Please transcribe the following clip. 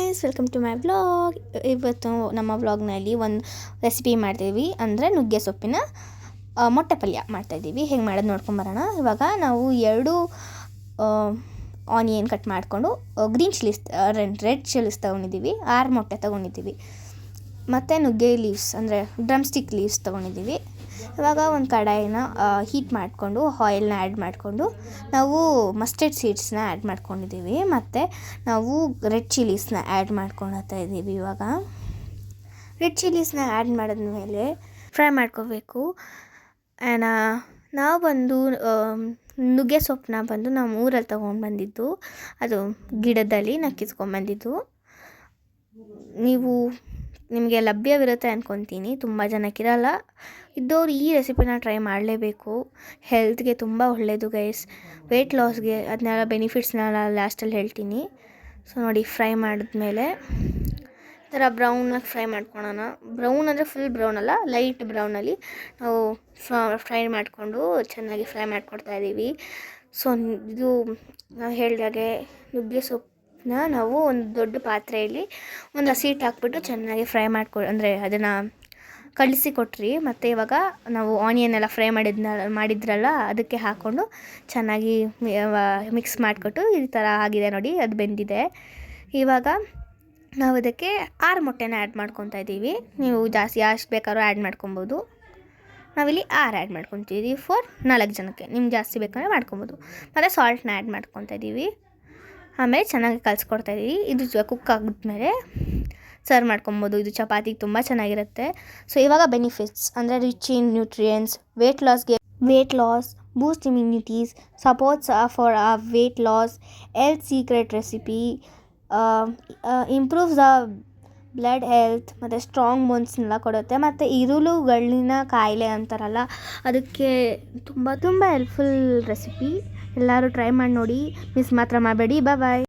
Guys, welcome to my vlog. ಇವತ್ತು ನಮ್ಮ ವ್ಲಾಗ್ನಲ್ಲಿ ಒಂದು ರೆಸಿಪಿ ಮಾಡ್ತೀವಿ, ಅಂದರೆ ನುಗ್ಗೆ ಸೊಪ್ಪಿನ ಮೊಟ್ಟೆ ಪಲ್ಯ ಮಾಡ್ತಾಯಿದ್ದೀವಿ. ಹೇಗೆ ಮಾಡೋದು ನೋಡ್ಕೊಂಬರೋಣ. ಇವಾಗ ನಾವು 2 ಆನಿಯನ್ ಕಟ್ ಮಾಡಿಕೊಂಡು ಗ್ರೀನ್ ಚಿಲ್ಲೀಸ್ ರೆಡ್ ಚಿಲ್ಲೀಸ್ ತೊಗೊಂಡಿದ್ದೀವಿ, 6 ಮೊಟ್ಟೆ ತೊಗೊಂಡಿದ್ದೀವಿ, ಮತ್ತು ನುಗ್ಗೆ ಲೀವ್ಸ್ ಅಂದರೆ ಡ್ರಮ್ ಸ್ಟಿಕ್ ಲೀವ್ಸ್ ತೊಗೊಂಡಿದ್ದೀವಿ. ಇವಾಗ ಒಂದು ಕಡಾಯಿನ ಹೀಟ್ ಮಾಡಿಕೊಂಡು ಆಯಿಲ್ನ ಆ್ಯಡ್ ಮಾಡಿಕೊಂಡು ನಾವು ಮಸ್ಟರ್ಡ್ ಸೀಡ್ಸ್ನ ಆ್ಯಡ್ ಮಾಡ್ಕೊಂಡಿದ್ದೀವಿ, ಮತ್ತು ನಾವು ರೆಡ್ ಚಿಲ್ಲೀಸ್ನ ಆ್ಯಡ್ ಮಾಡ್ಕೊಳ್ತಾ ಇದ್ದೀವಿ. ಇವಾಗ ರೆಡ್ ಚಿಲ್ಲೀಸ್ನ ಆ್ಯಡ್ ಮಾಡಿದ್ಮೇಲೆ ಫ್ರೈ ಮಾಡ್ಕೋಬೇಕು. ನಾವು ಬಂದು ನುಗ್ಗೆ ಸೊಪ್ಪನ್ನ ಬಂದು ನಾವು ಊರಲ್ಲಿ ತೊಗೊಂಡು ಬಂದಿದ್ದು, ಅದು ಗಿಡದಲ್ಲಿ ನಾವು ಕಿತ್ಕೊಂಡ್ಬಂದಿದ್ದು. ನಿಮಗೆ ಲಭ್ಯವಿರುತ್ತೆ ಅಂದ್ಕೊತೀನಿ, ತುಂಬ ಜನಕ್ಕಿರಲ್ಲ. ಇದ್ದವ್ರು ಈ ರೆಸಿಪಿನ ಟ್ರೈ ಮಾಡಲೇಬೇಕು. ಹೆಲ್ತ್ಗೆ ತುಂಬ ಒಳ್ಳೆಯದು ಗೈಸ್, ವೆಯ್ಟ್ ಲಾಸ್ಗೆ. ಅದನ್ನೆಲ್ಲ ಬೆನಿಫಿಟ್ಸ್ನೆಲ್ಲ ಲಾಸ್ಟಲ್ಲಿ ಹೇಳ್ತೀನಿ. ಸೊ ನೋಡಿ, ಫ್ರೈ ಮಾಡಿದ್ಮೇಲೆ ಈ ಥರ ಬ್ರೌನಾಗಿ ಫ್ರೈ ಮಾಡ್ಕೊಳ್ಳೋಣ. ಬ್ರೌನ್ ಅಂದರೆ ಫುಲ್ ಬ್ರೌನ್ ಅಲ್ಲ, ಲೈಟ್ ಬ್ರೌನಲ್ಲಿ ನಾವು ಫ್ರೈ ಮಾಡಿಕೊಂಡು ಚೆನ್ನಾಗಿ ಫ್ರೈ ಮಾಡ್ಕೊಡ್ತಾ ಇದ್ದೀವಿ. ಸೊ ಇದು ನಾವು ಹೇಳಿದಾಗೆ ನುಗ್ಗೆ ಸೊಪ್ಪನ್ನ ನಾವು ಒಂದು ದೊಡ್ಡ ಪಾತ್ರೆಯಲ್ಲಿ ಒಂದು ಹಸಿ ಹಿಟ್ಟು ಹಾಕ್ಬಿಟ್ಟು ಚೆನ್ನಾಗಿ ಫ್ರೈ ಅಂದರೆ ಅದನ್ನು ಕಳಿಸಿ ಕೊಟ್ರಿ. ಮತ್ತು ಇವಾಗ ನಾವು ಆನಿಯನ್ ಎಲ್ಲ ಫ್ರೈ ಮಾಡಿದ್ರಲ್ಲ, ಅದಕ್ಕೆ ಹಾಕ್ಕೊಂಡು ಚೆನ್ನಾಗಿ ಮಿಕ್ಸ್ ಮಾಡಿಕೊಟ್ಟು ಈ ಥರ ಆಗಿದೆ ನೋಡಿ, ಅದು ಬೆಂದಿದೆ. ಇವಾಗ ನಾವು ಅದಕ್ಕೆ 6 ಮೊಟ್ಟೆನ ಆ್ಯಡ್ ಮಾಡ್ಕೊತಾ ಇದ್ದೀವಿ. ನೀವು ಜಾಸ್ತಿ ಎಷ್ಟು ಬೇಕಾದ್ರೂ ಆ್ಯಡ್ ಮಾಡ್ಕೊಬೋದು. ನಾವಿಲ್ಲಿ 6 ಆ್ಯಡ್ ಮಾಡ್ಕೊತಿದ್ದೀವಿ ಫಾರ್ 4 ಜನಕ್ಕೆ. ನಿಮ್ಗೆ ಜಾಸ್ತಿ ಬೇಕಂದರೆ ಮಾಡ್ಕೊಬೋದು. ಮತ್ತು ಸಾಲ್ಟ್ನ ಆ್ಯಡ್ ಮಾಡ್ಕೊತಾ ಇದ್ದೀವಿ. ಆಮೇಲೆ ಚೆನ್ನಾಗಿ ಕಲಿಸ್ಕೊಡ್ತಾಯಿದ್ದೀವಿ. ಇದು ಕುಕ್ ಆಗಿದ್ಮೇಲೆ ಸರ್ವ್ ಮಾಡ್ಕೊಬೋದು. ಇದು ಚಪಾತಿಗೆ ತುಂಬ ಚೆನ್ನಾಗಿರುತ್ತೆ. ಸೊ ಇವಾಗ ಬೆನಿಫಿಟ್ಸ್ ಅಂದರೆ rich in nutrients, weight loss, boost immunities, supports for weight loss, health secret recipe, improves the blood health, ಮತ್ತು ಸ್ಟ್ರಾಂಗ್ ಬೋನ್ಸ್ನೆಲ್ಲ ಕೊಡುತ್ತೆ. ಮತ್ತು ಈರುಳ್ಳಿನ ಕಾಯಿಲೆ ಅಂತಾರಲ್ಲ, ಅದಕ್ಕೆ ತುಂಬ ಹೆಲ್ಪ್ಫುಲ್ ರೆಸಿಪಿ. ಎಲ್ಲರೂ ಟ್ರೈ ಮಾಡಿ ನೋಡಿ, ಮಿಸ್ ಮಾತ್ರ ಮಾಡಬೇಡಿ. ಬಾಯ್.